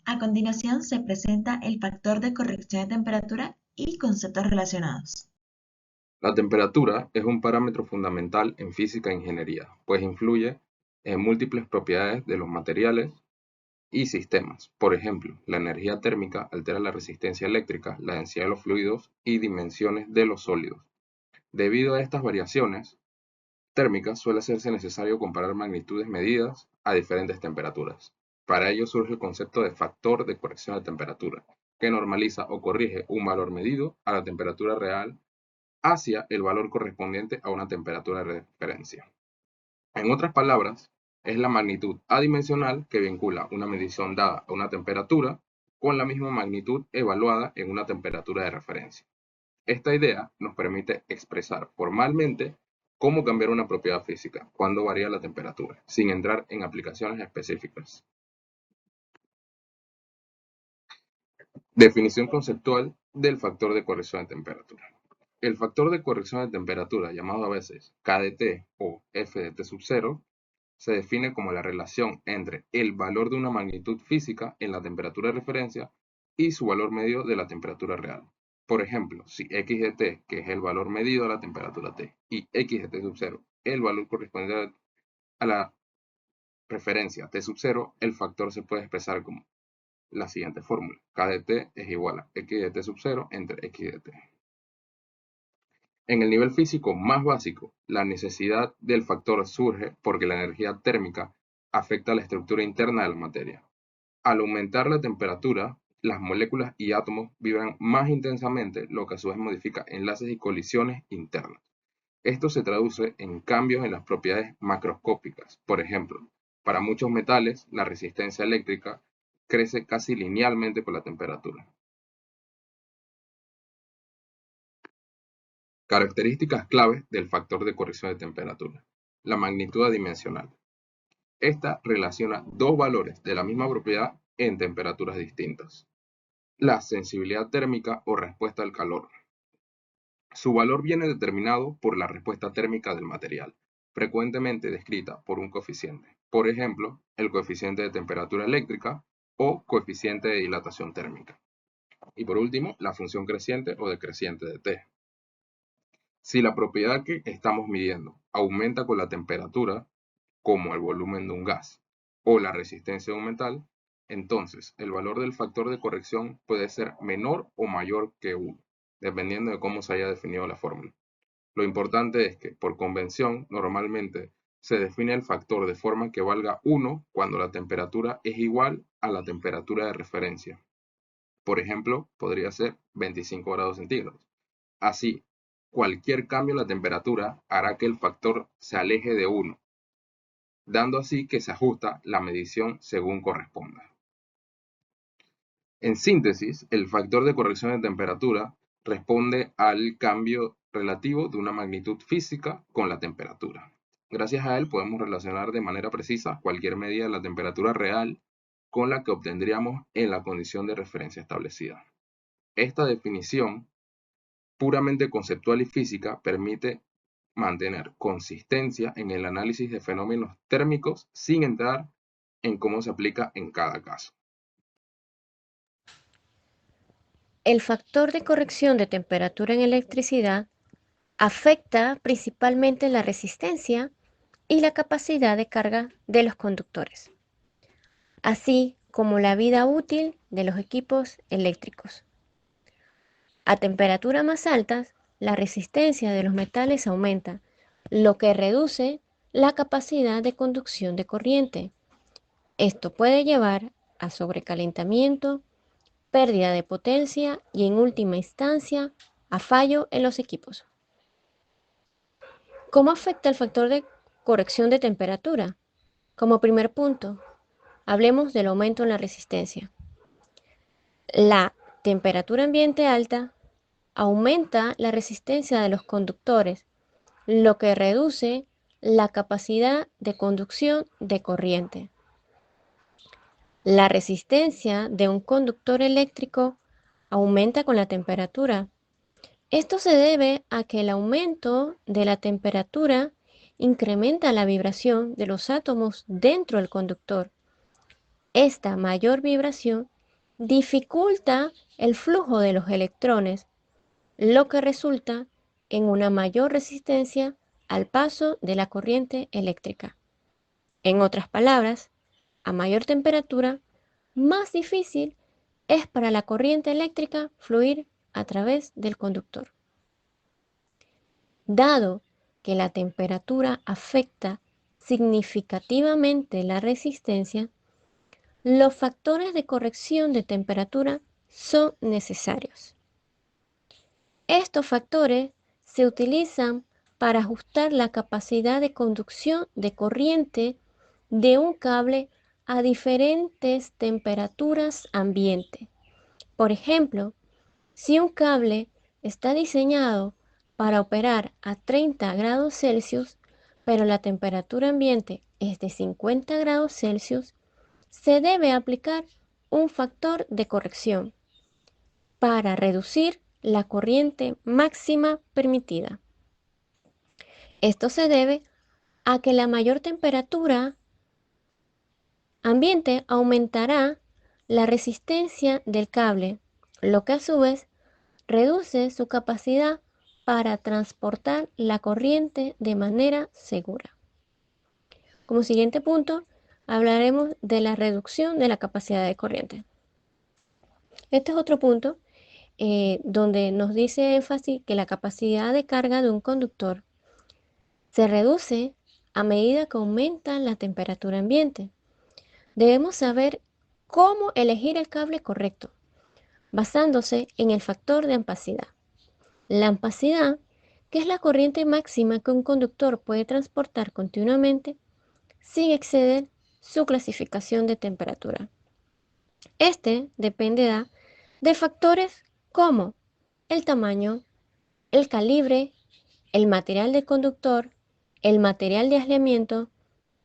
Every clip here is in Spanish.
A continuación se presenta el factor de corrección de temperatura y conceptos relacionados. La temperatura es un parámetro fundamental en física e ingeniería, pues influye en múltiples propiedades de los materiales y sistemas. Por ejemplo, la energía térmica altera la resistencia eléctrica, la densidad de los fluidos y dimensiones de los sólidos. Debido a estas variaciones térmicas, suele hacerse necesario comparar magnitudes medidas a diferentes temperaturas. Para ello surge el concepto de factor de corrección de temperatura, que normaliza o corrige un valor medido a la temperatura real hacia el valor correspondiente a una temperatura de referencia. En otras palabras, es la magnitud adimensional que vincula una medición dada a una temperatura con la misma magnitud evaluada en una temperatura de referencia. Esta idea nos permite expresar formalmente cómo cambiar una propiedad física cuando varía la temperatura, sin entrar en aplicaciones específicas. Definición conceptual del factor de corrección de temperatura. El factor de corrección de temperatura, llamado a veces KdT o F de T sub 0, se define como la relación entre el valor de una magnitud física en la temperatura de referencia y su valor medio de la temperatura real. Por ejemplo, si x de t, que es el valor medido a la temperatura T, y x de T sub 0, el valor correspondiente a la referencia T sub 0, el factor se puede expresar como la siguiente fórmula. K de t es igual a x de T sub 0 entre x de t. En el nivel físico más básico, la necesidad del factor surge porque la energía térmica afecta la estructura interna de la materia. Al aumentar la temperatura, las moléculas y átomos vibran más intensamente, lo que a su vez modifica enlaces y colisiones internas. Esto se traduce en cambios en las propiedades macroscópicas. Por ejemplo, para muchos metales, la resistencia eléctrica crece casi linealmente con la temperatura. Características claves del factor de corrección de temperatura. La magnitud adimensional. Esta relaciona dos valores de la misma propiedad en temperaturas distintas. La sensibilidad térmica o respuesta al calor. Su valor viene determinado por la respuesta térmica del material, frecuentemente descrita por un coeficiente. Por ejemplo, el coeficiente de temperatura eléctrica o coeficiente de dilatación térmica. Y por último, la función creciente o decreciente de T. Si la propiedad que estamos midiendo aumenta con la temperatura, como el volumen de un gas o la resistencia de un metal, entonces el valor del factor de corrección puede ser menor o mayor que 1, dependiendo de cómo se haya definido la fórmula. Lo importante es que, por convención, normalmente se define el factor de forma que valga 1 cuando la temperatura es igual a la temperatura de referencia. Por ejemplo, podría ser 25 grados centígrados. Así, cualquier cambio en la temperatura hará que el factor se aleje de 1, dando así que se ajusta la medición según corresponda. En síntesis, el factor de corrección de temperatura responde al cambio relativo de una magnitud física con la temperatura. Gracias a él podemos relacionar de manera precisa cualquier medida de la temperatura real con la que obtendríamos en la condición de referencia establecida. Esta definición puramente conceptual y física permite mantener consistencia en el análisis de fenómenos térmicos sin entrar en cómo se aplica en cada caso. El factor de corrección de temperatura en electricidad afecta principalmente la resistencia y la capacidad de carga de los conductores, así como la vida útil de los equipos eléctricos. A temperaturas más altas, la resistencia de los metales aumenta, lo que reduce la capacidad de conducción de corriente. Esto puede llevar a sobrecalentamiento, pérdida de potencia y en última instancia a fallo en los equipos. ¿Cómo afecta el factor de corrección de temperatura? Como primer punto, hablemos del aumento en la resistencia. La temperatura ambiente alta aumenta la resistencia de los conductores, lo que reduce la capacidad de conducción de corriente. La resistencia de un conductor eléctrico aumenta con la temperatura. Esto se debe a que el aumento de la temperatura incrementa la vibración de los átomos dentro del conductor. Esta mayor vibración dificulta el flujo de los electrones, lo que resulta en una mayor resistencia al paso de la corriente eléctrica. En otras palabras, a mayor temperatura, más difícil es para la corriente eléctrica fluir a través del conductor. Dado que la temperatura afecta significativamente la resistencia, los factores de corrección de temperatura son necesarios. Estos factores se utilizan para ajustar la capacidad de conducción de corriente de un cable a diferentes temperaturas ambiente. Por ejemplo, si un cable está diseñado para operar a 30 grados Celsius, pero la temperatura ambiente es de 50 grados Celsius, se debe aplicar un factor de corrección para reducir la corriente máxima permitida. Esto se debe a que la mayor temperatura ambiente aumentará la resistencia del cable, lo que a su vez reduce su capacidad para transportar la corriente de manera segura. Como siguiente punto, hablaremos de la reducción de la capacidad de corriente. Este es otro punto donde nos dice énfasis que la capacidad de carga de un conductor se reduce a medida que aumenta la temperatura ambiente. Debemos saber cómo elegir el cable correcto, basándose en el factor de ampacidad. La ampacidad, que es la corriente máxima que un conductor puede transportar continuamente sin exceder su clasificación de temperatura. Este dependerá de factores como el tamaño, el calibre, el material del conductor, el material de aislamiento,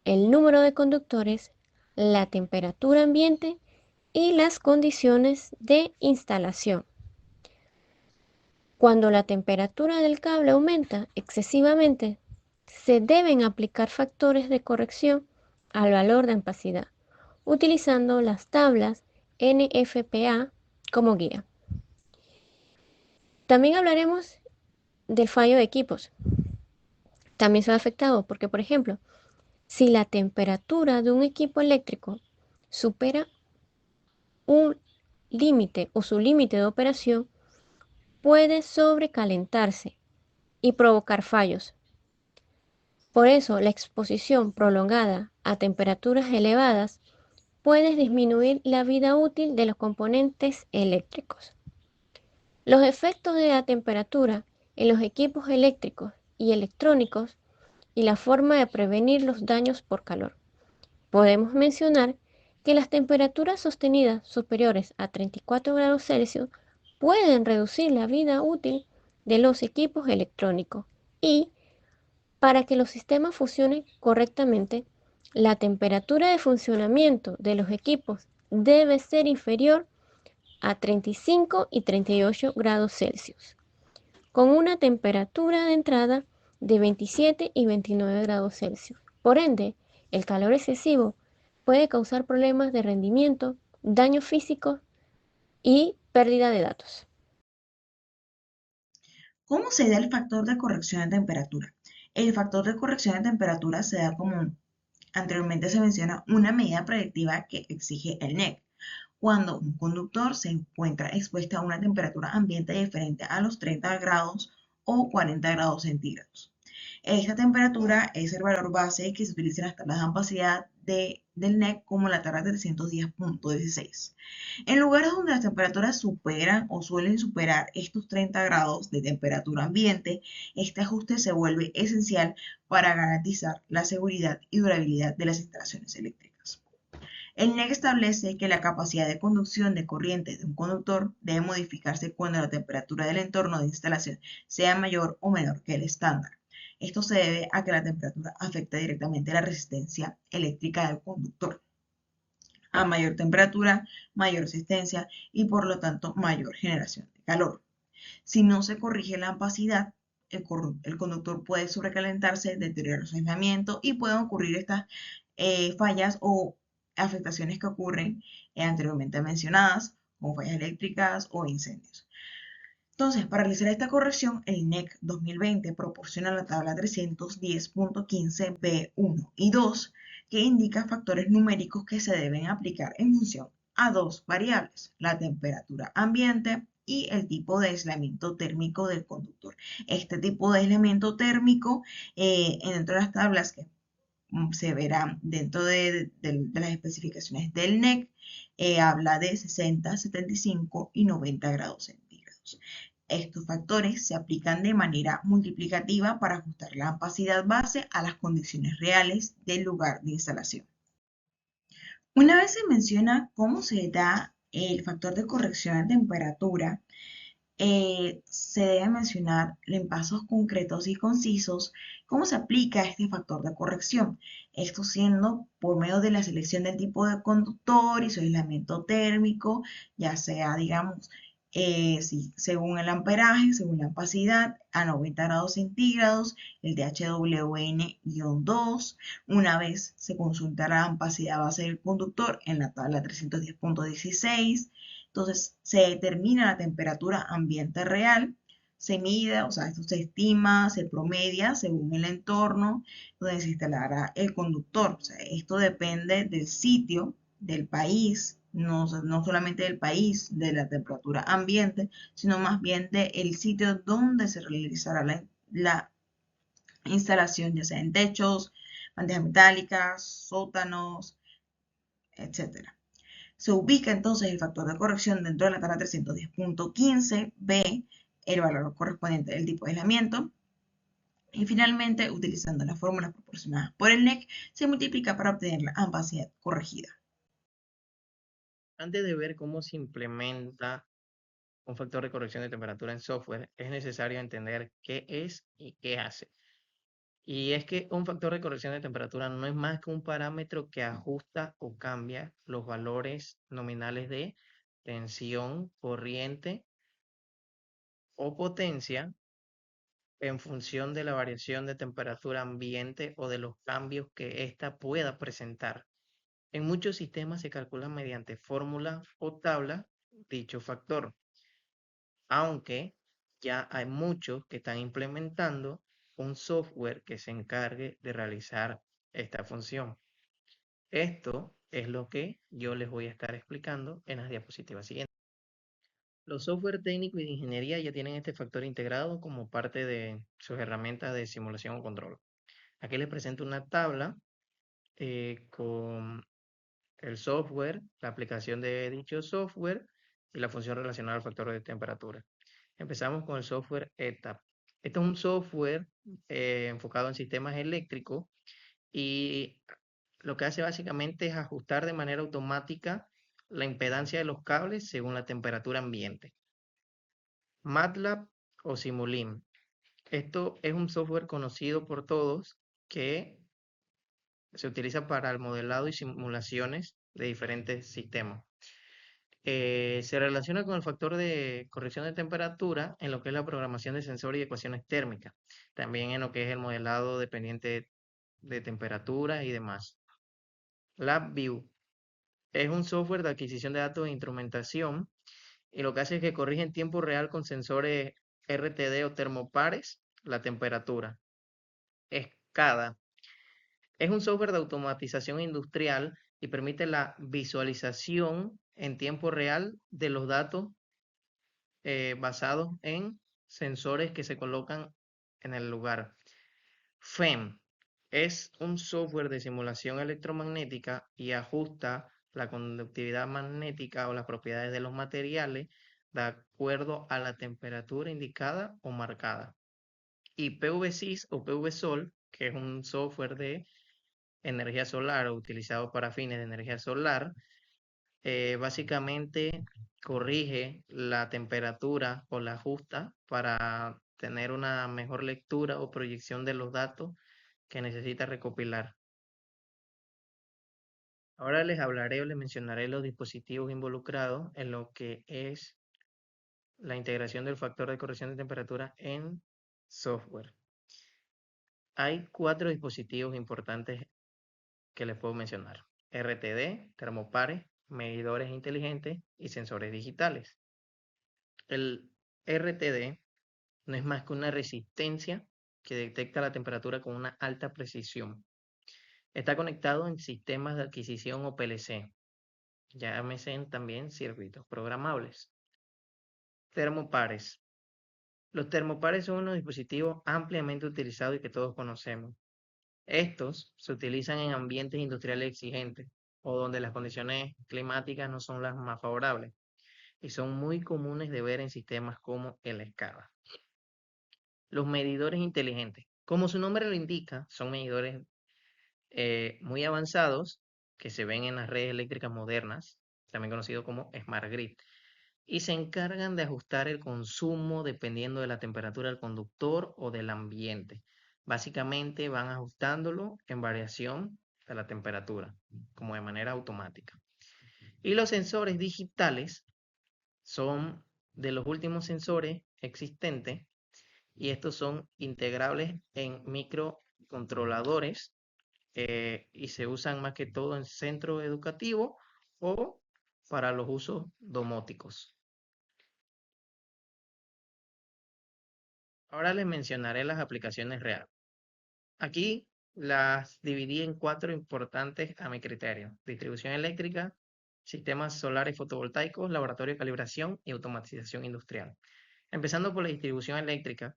el número de conductores, la temperatura ambiente y las condiciones de instalación. Cuando la temperatura del cable aumenta excesivamente, se deben aplicar factores de corrección al valor de ampacidad, utilizando las tablas NFPA como guía. También hablaremos del fallo de equipos. También se ve afectado porque, por ejemplo, si la temperatura de un equipo eléctrico supera un límite o su límite de operación, puede sobrecalentarse y provocar fallos. Por eso, la exposición prolongada a temperaturas elevadas puede disminuir la vida útil de los componentes eléctricos. Los efectos de la temperatura en los equipos eléctricos y electrónicos y la forma de prevenir los daños por calor. Podemos mencionar que las temperaturas sostenidas superiores a 34 grados Celsius pueden reducir la vida útil de los equipos electrónicos y, para que los sistemas funcionen correctamente, la temperatura de funcionamiento de los equipos debe ser inferior a 35 y 38 grados Celsius, con una temperatura de entrada de 27 y 29 grados Celsius. Por ende, el calor excesivo puede causar problemas de rendimiento, daños físicos y pérdida de datos. ¿Cómo se da el factor de corrección de temperatura? El factor de corrección de temperatura se da como anteriormente se menciona una medida predictiva que exige el NEC. Cuando un conductor se encuentra expuesto a una temperatura ambiente diferente a los 30 grados o 40 grados centígrados. Esta temperatura es el valor base que se utiliza en las tablas de ampacidad del NEC como la tabla 310.16. En lugares donde las temperaturas superan o suelen superar estos 30 grados de temperatura ambiente, este ajuste se vuelve esencial para garantizar la seguridad y durabilidad de las instalaciones eléctricas. El NEC establece que la capacidad de conducción de corriente de un conductor debe modificarse cuando la temperatura del entorno de instalación sea mayor o menor que el estándar. Esto se debe a que la temperatura afecta directamente la resistencia eléctrica del conductor. A mayor temperatura, mayor resistencia y por lo tanto mayor generación de calor. Si no se corrige la ampacidad, el conductor puede sobrecalentarse, deteriorar su aislamiento y pueden ocurrir estas fallas o afectaciones que ocurren anteriormente mencionadas, como fallas eléctricas o incendios. Entonces, para realizar esta corrección, el NEC 2020 proporciona la tabla 310.15b1 y 2, que indica factores numéricos que se deben aplicar en función a dos variables, la temperatura ambiente y el tipo de aislamiento térmico del conductor. Este tipo de aislamiento térmico, dentro de las tablas que se verán dentro de las especificaciones del NEC, habla de 60, 75 y 90 grados centígrados. Estos factores se aplican de manera multiplicativa para ajustar la capacidad base a las condiciones reales del lugar de instalación. Una vez se menciona cómo se da el factor de corrección de temperatura, se debe mencionar en pasos concretos y concisos cómo se aplica este factor de corrección. Esto siendo por medio de la selección del tipo de conductor y su aislamiento térmico, ya sea, digamos, según el amperaje, según la capacidad, a 90 grados centígrados, el DHWN-2. Una vez se consulta la capacidad base del conductor en la tabla 310.16. Entonces, se determina la temperatura ambiente real, se mide, o sea, esto se estima, se promedia según el entorno donde se instalará el conductor. O sea, esto depende del sitio, del país, no solamente del país, de la temperatura ambiente, sino más bien del sitio donde se realizará la instalación, ya sea en techos, bandejas metálicas, sótanos, etcétera. Se ubica entonces el factor de corrección dentro de la tabla 310.15b, el valor correspondiente del tipo de aislamiento. Y finalmente, utilizando las fórmulas proporcionadas por el NEC, se multiplica para obtener la capacidad corregida. Antes de ver cómo se implementa un factor de corrección de temperatura en software, es necesario entender qué es y qué hace. Y es que un factor de corrección de temperatura no es más que un parámetro que ajusta o cambia los valores nominales de tensión, corriente o potencia en función de la variación de temperatura ambiente o de los cambios que ésta pueda presentar. En muchos sistemas se calcula mediante fórmula o tabla dicho factor, aunque ya hay muchos que están implementando un software que se encargue de realizar esta función. Esto es lo que yo les voy a estar explicando en las diapositivas siguientes. Los software técnicos y de ingeniería ya tienen este factor integrado como parte de sus herramientas de simulación o control. Aquí les presento una tabla con el software, la aplicación de dicho software y la función relacionada al factor de temperatura. Empezamos con el software ETAP. Este es un software enfocado en sistemas eléctricos y lo que hace básicamente es ajustar de manera automática la impedancia de los cables según la temperatura ambiente. MATLAB o Simulink. Esto es un software conocido por todos que se utiliza para el modelado y simulaciones de diferentes sistemas. Se relaciona con el factor de corrección de temperatura en lo que es la programación de sensores y ecuaciones térmicas, también en lo que es el modelado dependiente de temperatura y demás. LabVIEW es un software de adquisición de datos e instrumentación y lo que hace es que corrige en tiempo real con sensores RTD o termopares la temperatura. SCADA es un software de automatización industrial y permite la visualización en tiempo real de los datos basados en sensores que se colocan en el lugar. FEM es un software de simulación electromagnética y ajusta la conductividad magnética o las propiedades de los materiales de acuerdo a la temperatura indicada o marcada. Y PVSys o PVSol, que es un software de energía solar o utilizado para fines de energía solar, básicamente corrige la temperatura o la ajusta para tener una mejor lectura o proyección de los datos que necesita recopilar. Ahora les hablaré o les mencionaré los dispositivos involucrados en lo que es la integración del factor de corrección de temperatura en software. Hay 4 dispositivos importantes que les puedo mencionar. RTD, termopares, medidores inteligentes y sensores digitales. El RTD no es más que una resistencia que detecta la temperatura con una alta precisión. Está conectado en sistemas de adquisición o PLC, llámese también circuitos programables. Termopares. Los termopares son unos dispositivos ampliamente utilizados y que todos conocemos. Estos se utilizan en ambientes industriales exigentes o donde las condiciones climáticas no son las más favorables y son muy comunes de ver en sistemas como el SCADA. Los medidores inteligentes. Como su nombre lo indica, son medidores muy avanzados que se ven en las redes eléctricas modernas, también conocido como Smart Grid, y se encargan de ajustar el consumo dependiendo de la temperatura del conductor o del ambiente. Básicamente van ajustándolo en variación de la temperatura, como de manera automática. Y los sensores digitales son de los últimos sensores existentes y estos son integrables en microcontroladores y se usan más que todo en centros educativos o para los usos domóticos. Ahora les mencionaré las aplicaciones reales. Aquí las dividí en 4 importantes a mi criterio: distribución eléctrica, sistemas solares fotovoltaicos, laboratorio de calibración y automatización industrial. Empezando por la distribución eléctrica,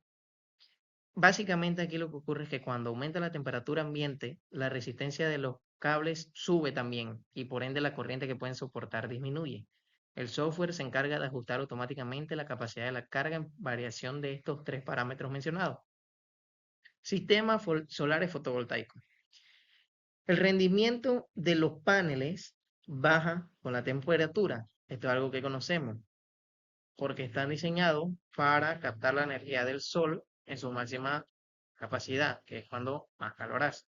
básicamente aquí lo que ocurre es que cuando aumenta la temperatura ambiente, la resistencia de los cables sube también y por ende la corriente que pueden soportar disminuye. El software se encarga de ajustar automáticamente la capacidad de la carga en variación de estos 3 parámetros mencionados. Sistemas solares fotovoltaicos. El rendimiento de los paneles baja con la temperatura. Esto es algo que conocemos, porque están diseñados para captar la energía del sol en su máxima capacidad, que es cuando más calor hace.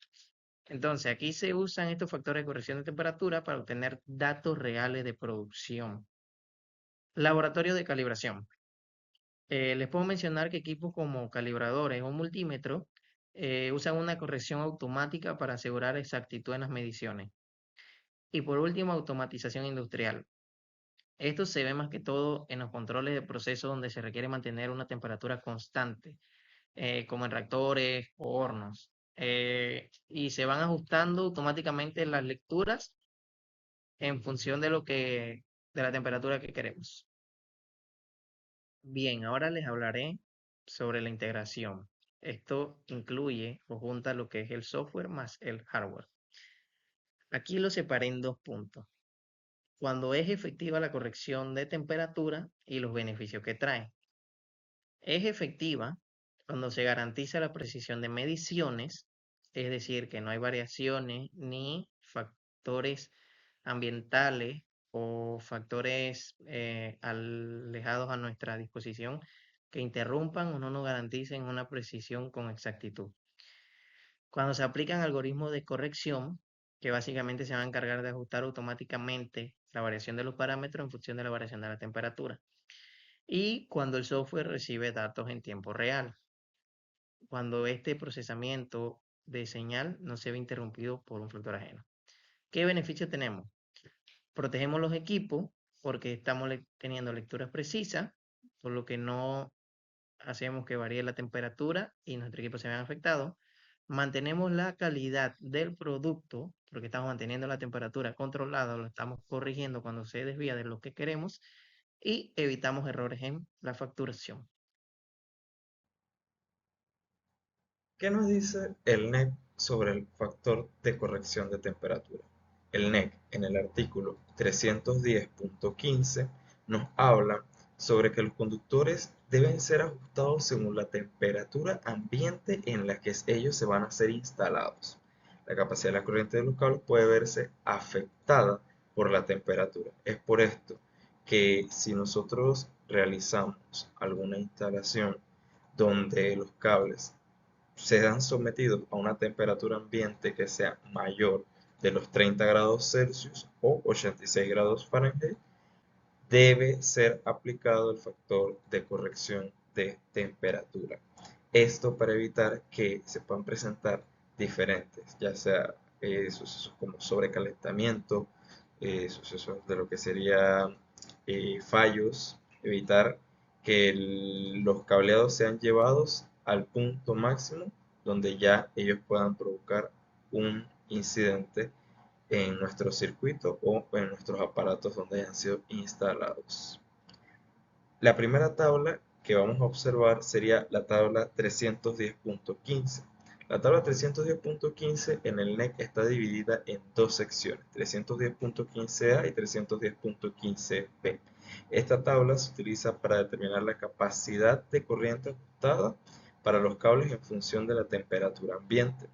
Entonces, aquí se usan estos factores de corrección de temperatura para obtener datos reales de producción. Laboratorio de calibración. Les puedo mencionar que equipos como calibradores o multímetros usan una corrección automática para asegurar exactitud en las mediciones. Y por último, automatización industrial. Esto se ve más que todo en los controles de proceso donde se requiere mantener una temperatura constante, como en reactores o hornos. Y se van ajustando automáticamente las lecturas en función de de la temperatura que queremos. Bien, ahora les hablaré sobre la integración. Esto incluye o junta lo que es el software más el hardware. Aquí lo separé en 2 puntos. Cuando es efectiva la corrección de temperatura y los beneficios que trae. Es efectiva cuando se garantiza la precisión de mediciones, es decir, que no hay variaciones ni factores ambientales o factores alejados a nuestra disposición que interrumpan o no nos garanticen una precisión con exactitud. Cuando se aplican algoritmos de corrección, que básicamente se van a encargar de ajustar automáticamente la variación de los parámetros en función de la variación de la temperatura. Y cuando el software recibe datos en tiempo real, cuando este procesamiento de señal no se ve interrumpido por un factor ajeno. ¿Qué beneficio tenemos? Protegemos los equipos porque estamos teniendo lecturas precisas, por lo que no hacemos que varíe la temperatura y nuestro equipo se vea afectado. Mantenemos la calidad del producto porque estamos manteniendo la temperatura controlada, lo estamos corrigiendo cuando se desvía de lo que queremos y evitamos errores en la facturación. ¿Qué nos dice el NEC sobre el factor de corrección de temperatura? El NEC en el artículo 310.15 nos habla sobre que los conductores deben ser ajustados según la temperatura ambiente en la que ellos se van a ser instalados. La capacidad de la corriente de los cables puede verse afectada por la temperatura. Es por esto que si nosotros realizamos alguna instalación donde los cables sean sometidos a una temperatura ambiente que sea mayor de los 30 grados Celsius o 86 grados Fahrenheit, debe ser aplicado el factor de corrección de temperatura. Esto para evitar que se puedan presentar diferentes, ya sea sucesos como sobrecalentamiento, sucesos de lo que sería fallos, evitar que los cableados sean llevados al punto máximo donde ya ellos puedan provocar un incidente en nuestro circuito o en nuestros aparatos donde hayan sido instalados. La primera tabla que vamos a observar sería la tabla 310.15. La tabla 310.15 en el NEC está dividida en dos secciones, 310.15A y 310.15B. Esta tabla se utiliza para determinar la capacidad de corriente ajustada para los cables en función de la temperatura ambiente.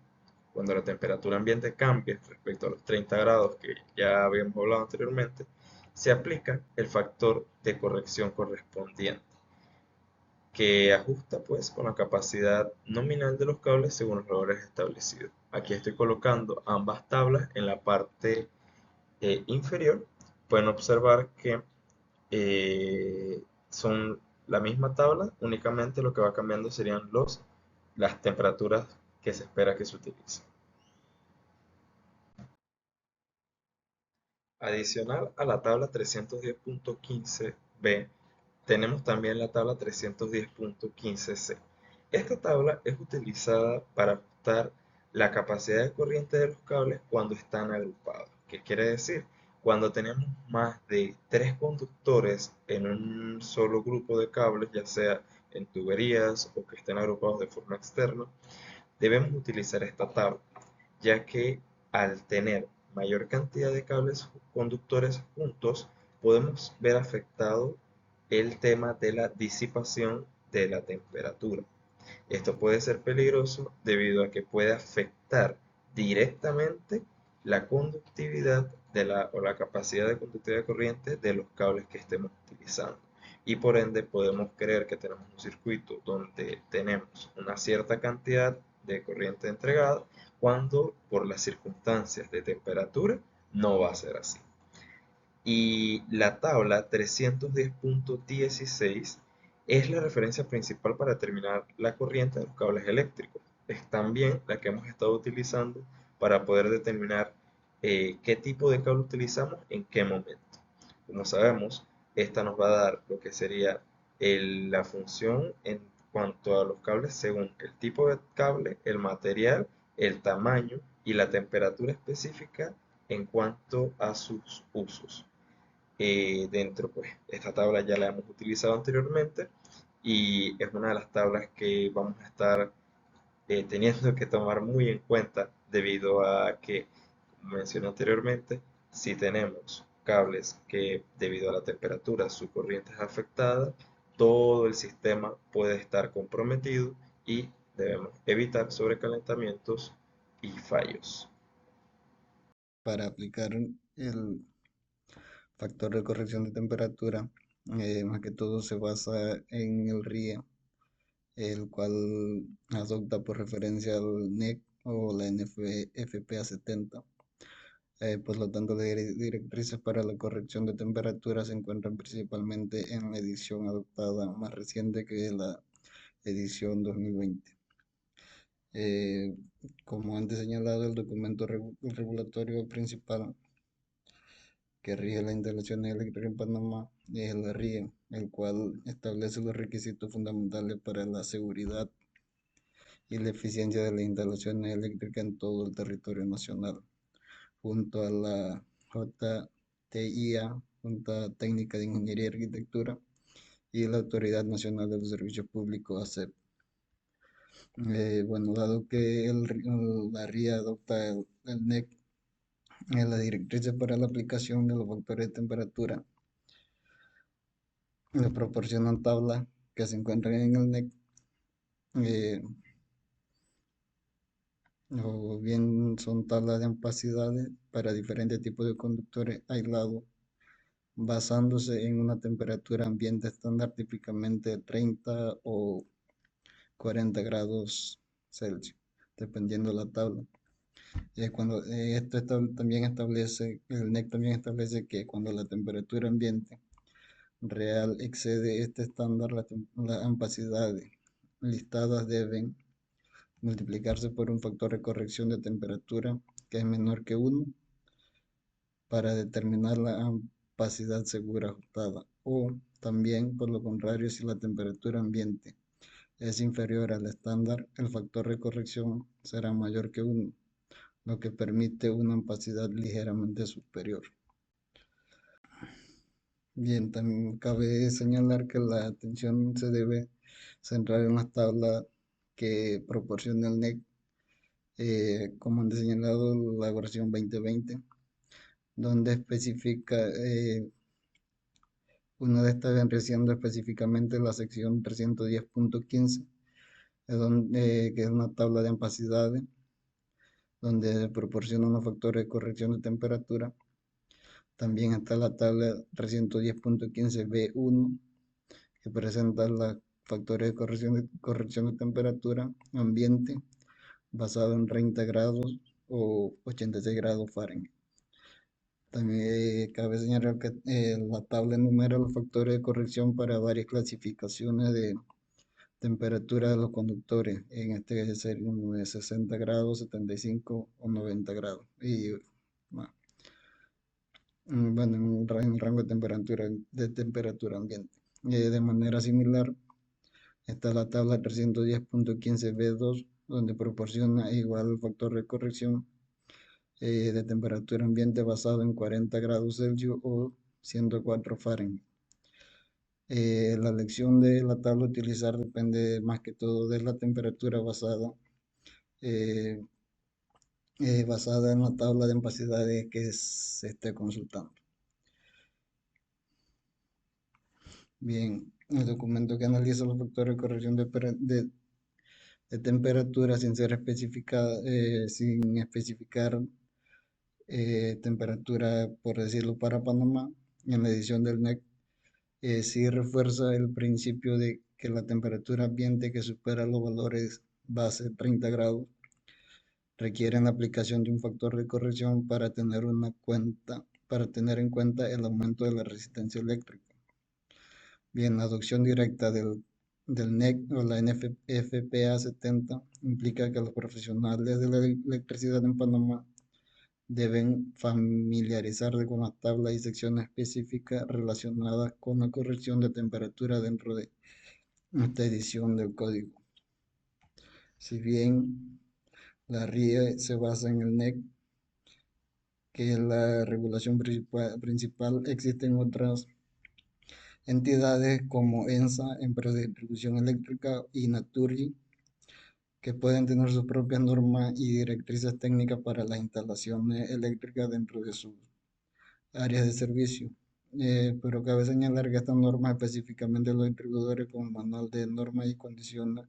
Cuando la temperatura ambiente cambie respecto a los 30 grados que ya habíamos hablado anteriormente, se aplica el factor de corrección correspondiente, que ajusta pues con la capacidad nominal de los cables según los valores establecidos. Aquí estoy colocando ambas tablas en la parte inferior. Pueden observar que son la misma tabla, únicamente lo que va cambiando serían las temperaturas que se espera que se utilicen. Adicional a la tabla 310.15b, tenemos también la tabla 310.15c. Esta tabla es utilizada para ajustar la capacidad de corriente de los cables cuando están agrupados. ¿Qué quiere decir? Cuando tenemos más de 3 conductores en un solo grupo de cables, ya sea en tuberías o que estén agrupados de forma externa, debemos utilizar esta tabla, ya que al tener mayor cantidad de cables conductores juntos, podemos ver afectado el tema de la disipación de la temperatura. Esto puede ser peligroso debido a que puede afectar directamente la conductividad o la capacidad de conductividad de corriente de los cables que estemos utilizando. Y por ende podemos creer que tenemos un circuito donde tenemos una cierta cantidad de corriente entregada, cuando por las circunstancias de temperatura no va a ser así. Y la tabla 310.16 es la referencia principal para determinar la corriente de los cables eléctricos. Es también la que hemos estado utilizando para poder determinar qué tipo de cable utilizamos en qué momento. Como sabemos, esta nos va a dar lo que sería la función en cuanto a los cables según el tipo de cable, el material, el tamaño y la temperatura específica en cuanto a sus usos. Pues, esta tabla ya la hemos utilizado anteriormente y es una de las tablas que vamos a estar teniendo que tomar muy en cuenta debido a que, como mencioné anteriormente, si tenemos cables que debido a la temperatura su corriente es afectada, todo el sistema puede estar comprometido y debemos evitar sobrecalentamientos y fallos. Para aplicar el factor de corrección de temperatura, más que todo se basa en el RIE, el cual adopta por referencia al NEC o la NFPA 70. Por lo tanto, las directrices para la corrección de temperatura se encuentran principalmente en la edición adoptada más reciente, que es la edición 2020. Como antes señalado, el documento regulatorio principal que rige la instalación eléctrica en Panamá es el RIE, el cual establece los requisitos fundamentales para la seguridad y la eficiencia de la instalación eléctrica en todo el territorio nacional, junto a la JTIA, Junta Técnica de Ingeniería y Arquitectura, y la Autoridad Nacional de los Servicios Públicos, ASEP. Bueno, dado que la RIA adopta el NEC, las directrices para la aplicación de los factores de temperatura le proporcionan tablas que se encuentran en el NEC, o bien son tablas de ampacidades para diferentes tipos de conductores aislados, basándose en una temperatura ambiente estándar, típicamente 30 o 40 grados Celsius, dependiendo de la tabla. También establece, el NEC también establece que cuando la temperatura ambiente real excede este estándar, las ampacidades listadas deben multiplicarse por un factor de corrección de temperatura que es menor que 1 para determinar la capacidad segura ajustada, o también, por lo contrario, si la temperatura ambiente es inferior al estándar, el factor de corrección será mayor que 1, lo que permite una opacidad ligeramente superior. Bien, también cabe señalar que la atención se debe centrar en las tablas que proporciona el NEC, como han señalado la versión 2020, donde especifica una de estas vendría siendo específicamente la sección 310.15, que es una tabla de opacidades, donde proporciona unos factores de corrección de temperatura. También está la tabla 310.15b1, que presenta los factores de corrección de temperatura ambiente basado en 30 grados o 86 grados Fahrenheit. También cabe señalar que la tabla enumera los factores de corrección para varias clasificaciones de temperatura de los conductores. En este sería de 60 grados, 75 o 90 grados. Y bueno, en un rango de temperatura ambiente. De manera similar, está la tabla 310.15b2, donde proporciona igual el factor de corrección de temperatura ambiente basado en 40 grados Celsius o 104 Fahrenheit. La elección de la tabla a utilizar depende más que todo de la temperatura basada en la tabla de opacidades que se esté consultando. Bien, el documento que analiza los factores de corrección de temperatura sin especificar temperatura, por decirlo, para Panamá, en la edición del NEC, sí refuerza el principio de que la temperatura ambiente que supera los valores base 30 grados requiere la aplicación de un factor de corrección para tener en cuenta el aumento de la resistencia eléctrica. Bien, la adopción directa del NEC o la NFPA 70 implica que los profesionales de la electricidad en Panamá deben familiarizarse con las tablas y secciones específicas relacionadas con la corrección de temperatura dentro de esta edición del código. Si bien la RIE se basa en el NEC, que es la regulación principal, existen otras entidades como ENSA, Empresa de Distribución Eléctrica, y Naturgy, que pueden tener sus propias normas y directrices técnicas para las instalaciones eléctricas dentro de sus áreas de servicio. Pero cabe señalar que estas normas específicamente los distribuidores con manual de normas y condiciones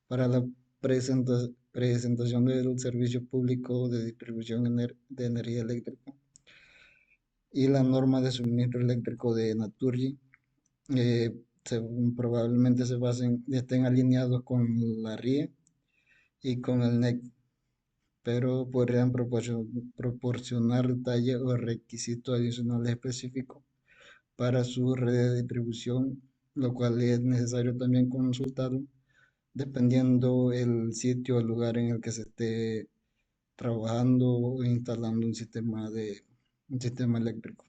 para la presentación del servicio público de distribución de energía eléctrica y la norma de suministro eléctrico de Naturgy probablemente estén alineados con la RIE y con el NEC, pero podrían proporcionar detalles o requisitos adicionales específicos para su red de distribución, lo cual es necesario también consultar dependiendo el sitio o el lugar en el que se esté trabajando o instalando un sistema eléctrico.